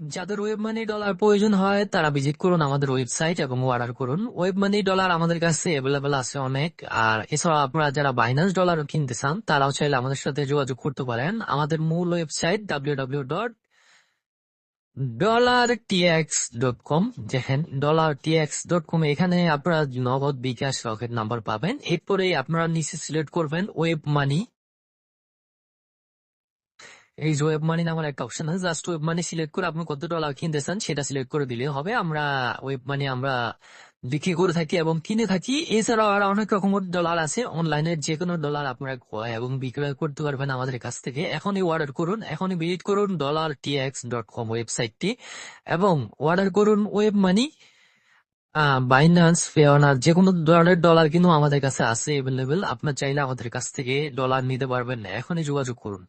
যাদের web money dollar প্রয়োজন হয় তারা ভিজিট করুন আমাদের ওয়েবসাইট এবং অর্ডার করুন। ওয়েব মানি ডলার আমাদের কাছে অ্যাভেলেবেল আছে অনেক। আর এছাড়া আপনারা যারা বাইন্যান্স ডলার কিনতে চান তারাও চাইলে আমাদের সাথে যোগাযোগ করতে পারেন। আমাদের মূল ওয়েবসাইট www.dollartx.com। দেখেন $tx.com, এখানে আপনারা নগদ, বিকাশ, রকেট নাম্বার পাবেন। এরপরে আপনারা নিচে সিলেক্ট করবেন ওয়েব মানি। এই যে ওয়েব মানি নামের একটা অপশন আছে, জাস্ট ওয়েব মানি সিলেক্ট করে আপনি কত ডলার কিনতে চান সেটা সিলেক্ট করে দিলে হবে। আমরা ওয়েব মানি আমরা বিক্রি করে থাকি এবং কিনে থাকি। এছাড়াও আর অনেক রকমের ডলার আছে, অনলাইনের যে কোনো ডলার আপনারা ক্রয় এবং বিক্রয় করতে পারবেন আমাদের কাছ থেকে। এখনই অর্ডার করুন, এখনই ভিজিট করুন $tx.com ওয়েবসাইটটি এবং অর্ডার করুন ওয়েব মানি। বাইন্যান্স, পেওনা, যে কোনো ধরনের ডলার কিন্তু আমাদের কাছে আছে অ্যাভেলেবেল। আপনার চাইলে আমাদের কাছ থেকে ডলার নিতে পারবেন, এখনই যোগাযোগ করুন।